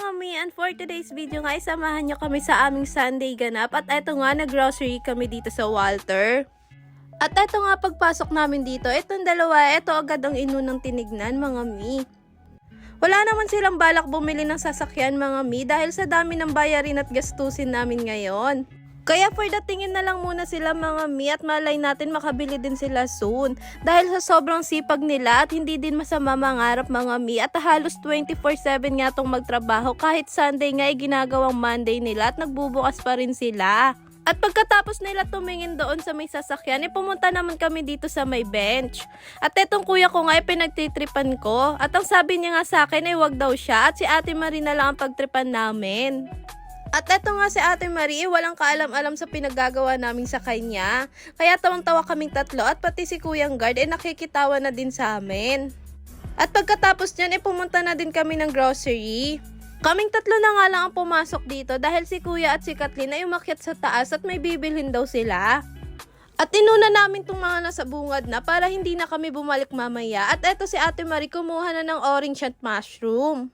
mga mi, and for today's video nga, isamahan nyo kami sa aming Sunday ganap. At eto nga, nag-grocery kami dito sa Walter. At eto nga, pagpasok namin dito, etong dalawa, eto agad ang inunang tinignan mga mi. Wala naman silang balak bumili ng sasakyan mga mi dahil sa dami ng bayarin at gastusin namin ngayon. Kaya for the tingin na lang muna sila mga mi at malay natin makabili din sila soon. Dahil sa sobrang sipag nila at hindi din masama mangarap mga mi at halos 24/7 nga tong magtrabaho kahit Sunday nga ay ginagawang Monday nila at nagbubukas pa rin sila. At pagkatapos nila tumingin doon sa may sasakyan, pumunta naman kami dito sa may bench. At etong kuya ko nga ay pinagtitripan ko. At ang sabi niya nga sa akin ay wag daw siya at si Ate Marie na lang ang pagtripan namin. At eto nga si Ate Marie, walang kaalam-alam sa pinaggagawa namin sa kanya. Kaya tawang-tawa kaming tatlo at pati si Kuyang Guard ay nakikitawa na din sa amin. At pagkatapos niyan, pumunta na din kami ng grocery. Kaming tatlo na nga lang ang pumasok dito dahil si Kuya at si Kathleen ay umakyat sa taas at may bibilhin daw sila. At inuna namin itong mga nasa bungad na para hindi na kami bumalik mamaya. At eto si Ate Marie kumuha na ng orange at mushroom.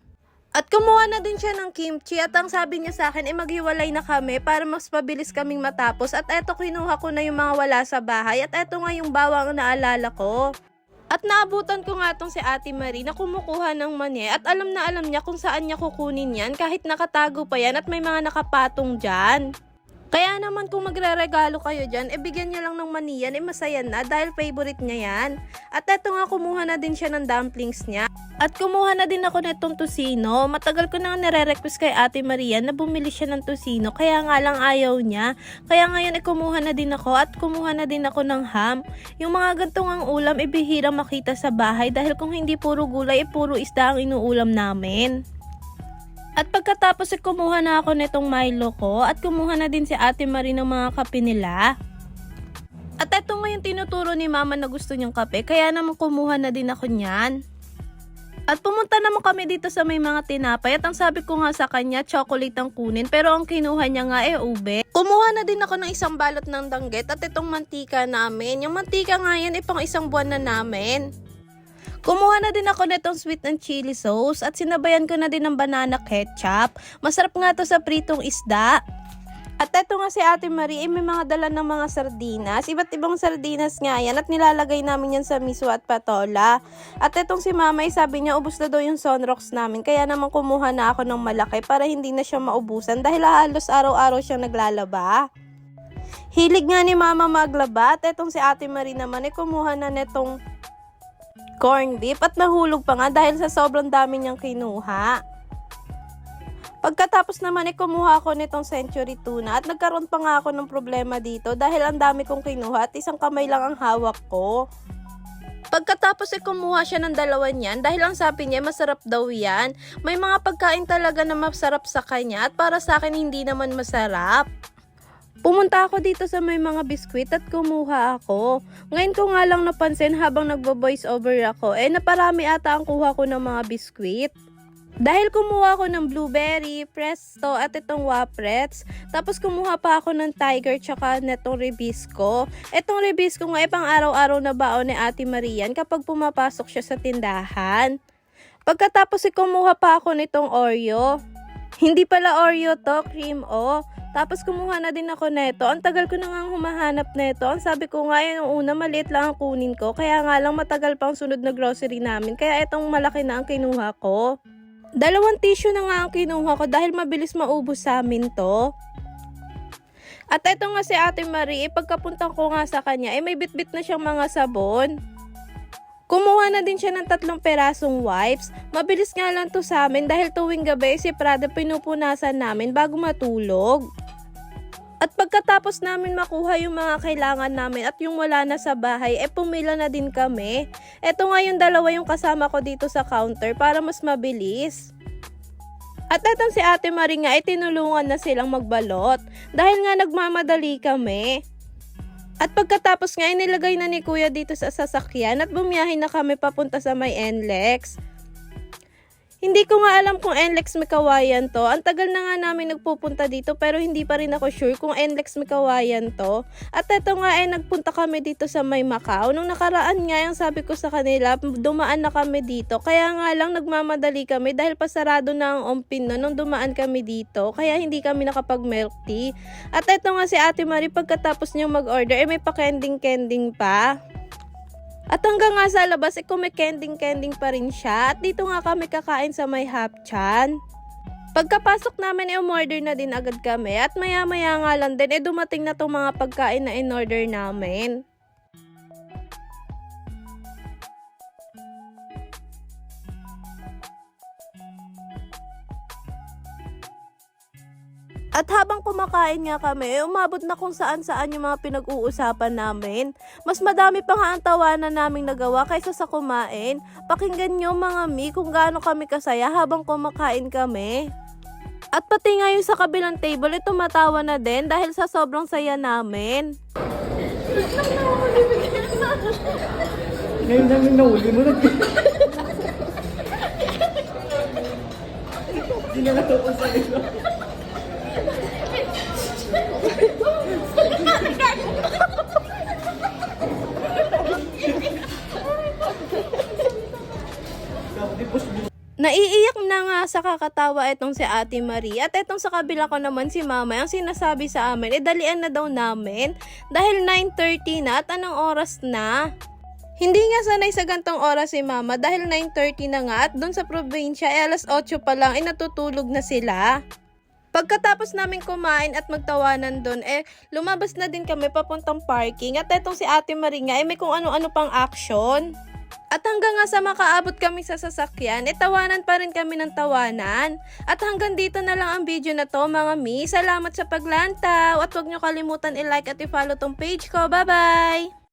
At kumuha na din siya ng kimchi at ang sabi niya sa akin ay maghiwalay na kami para mas mabilis kaming matapos. At eto kinuha ko na yung mga wala sa bahay at eto nga yung bawang na naalala ko. At naabutan ko nga tong si Ate Marie na kumukuha ng mani at alam na alam niya kung saan niya kukunin yan kahit nakatago pa yan at may mga nakapatong dyan. Kaya naman kung magre-regalo kayo dyan, bigyan niya lang ng mani yan, masaya na dahil favorite niya yan. At eto nga kumuha na din siya ng dumplings niya. At kumuha na din ako nitong tocino. Matagal ko nang nire-request kay Ate Maria na bumili siya ng tocino. Kaya nga lang ayaw niya. Kaya ngayon kumuha na din ako at kumuha na din ako ng ham. Yung mga gantong ang ulam bihirang makita sa bahay dahil kung hindi puro gulay puro isda ang inuulam namin. At pagkatapos kumuha na ako nitong Milo ko at kumuha na din si Ate Marie ng mga kape nila. At eto nga yung tinuturo ni Mama na gusto niyang kape kaya naman kumuha na din ako niyan. At pumunta naman kami dito sa may mga tinapay at ang sabi ko nga sa kanya chocolate ang kunin pero ang kinuha niya nga ube. Kumuha na din ako ng isang balot ng danggit at itong mantika namin. Yung mantika nga yan pang isang buwan na namin. Kumuha na din ako nitong sweet and chili sauce at sinabayan ko na din ng banana ketchup. Masarap nga to sa pritong isda. At eto nga si Ate Marie may mga dala ng mga sardinas. Iba't ibang sardinas nga yan at nilalagay namin yan sa miso at patola. At etong si Mama sabi niya ubos na daw yung sunrocks namin. Kaya naman kumuha na ako ng malaki para hindi na siya maubusan dahil halos araw-araw siyang naglalaba. Hilig nga ni Mama maglaba at etong si Ate Marie naman kumuha na netong corn beef at nahulog pa nga dahil sa sobrang dami niyang kinuha. Pagkatapos naman kumuha ako nitong century tuna at nagkaroon pa nga ako ng problema dito dahil ang dami kong kinuha at isang kamay lang ang hawak ko. Pagkatapos kumuha siya ng dalawa niyan dahil ang sabi niya masarap daw yan. May mga pagkain talaga na masarap sa kanya at para sa akin hindi naman masarap. Pumunta ako dito sa may mga biskwit at kumuha ako. Ngayon ko nga lang napansin habang nagbo-voice over ako, naparami ata ang kuha ko ng mga biskwit. Dahil kumuha ako ng blueberry, presto at itong waprets. Tapos kumuha pa ako ng tiger tsaka netong ribisco. Itong ribisco nga pang araw-araw na baon ni Ate Marian kapag pumapasok siya sa tindahan. Pagkatapos kumuha pa ako nitong Oreo. Hindi pala Oreo to, cream o. Tapos kumuha na din ako neto. Ang tagal ko na nga humahanap neto. Ang sabi ko nga yung una maliit lang ang kunin ko. Kaya nga lang matagal pa ang sunod na grocery namin. Kaya itong malaki na ang kinuha ko. 2 tissue na nga ang kinuha ko dahil mabilis maubos sa amin to. At ito nga si Ate Marie, pagkapunta ko nga sa kanya, may bitbit na siyang mga sabon. Kumuha na din siya ng 3 perasong wipes. Mabilis nga lang to sa amin dahil tuwing gabi si Prada pinupunasan namin bago matulog. At pagkatapos namin makuha yung mga kailangan namin at yung wala na sa bahay, pumila na din kami. Eto nga yung dalawa yung kasama ko dito sa counter para mas mabilis. At etong si Ate Marie nga tinulungan na silang magbalot dahil nga nagmamadali kami. At pagkatapos nga nilagay na ni Kuya dito sa sasakyan at bumiyahin na kami papunta sa may NLEX. Hindi ko nga alam kung NLEX Mikawayan to. Ang tagal na nga namin nagpupunta dito pero hindi pa rin ako sure kung NLEX Mikawayan to. At eto nga nagpunta kami dito sa May Macau. Nung nakaraan nga yung sabi ko sa kanila, dumaan na kami dito. Kaya nga lang nagmamadali kami dahil pasarado na ang Ompin no, nung dumaan kami dito. Kaya hindi kami nakapag milk tea. At eto nga si Ate Marie pagkatapos niyang mag-order, may pa-kending-kending pa. At hanggang nga sa labas, kumikending-kending pa rin siya. At dito nga kami kakain sa May Hapchan. Pagkapasok namin, umorder na din agad kami. At maya-maya nga lang din, dumating na itong mga pagkain na in-order namin. At habang kumakain nga kami, umabot na kung saan-saan yung mga pinag-uusapan namin. Mas madami pa nga ang tawanan naming nagawa kaysa sa kumain. Pakinggan nyo mga mi kung gaano kami kasaya habang kumakain kami. At pati nga yung sa kabilang table, tumatawa na din dahil sa sobrang saya namin. Ngayon namin nahuli mo na. Hindi na natapos sa ilo. Naiiyak na nga sa kakatawa itong si Ate Marie at itong sa kabila ko naman si Mama ang sinasabi sa amin, dalian na daw namin dahil 9:30 na at anong oras na? Hindi nga sanay sa gantong oras si Mama dahil 9:30 na nga at doon sa probinsya alas 8 pa lang natutulog na sila. Pagkatapos namin kumain at magtawanan doon, lumabas na din kami papuntang parking at etong si Ate Marie nga may kung ano-ano pang action. At hanggang nga sa makaabot kami sa sasakyan, tawanan pa rin kami ng tawanan. At hanggang dito na lang ang video na to mga mi. Salamat sa paglantaw at huwag nyo kalimutan i-like at i-follow tong page ko. Bye-bye!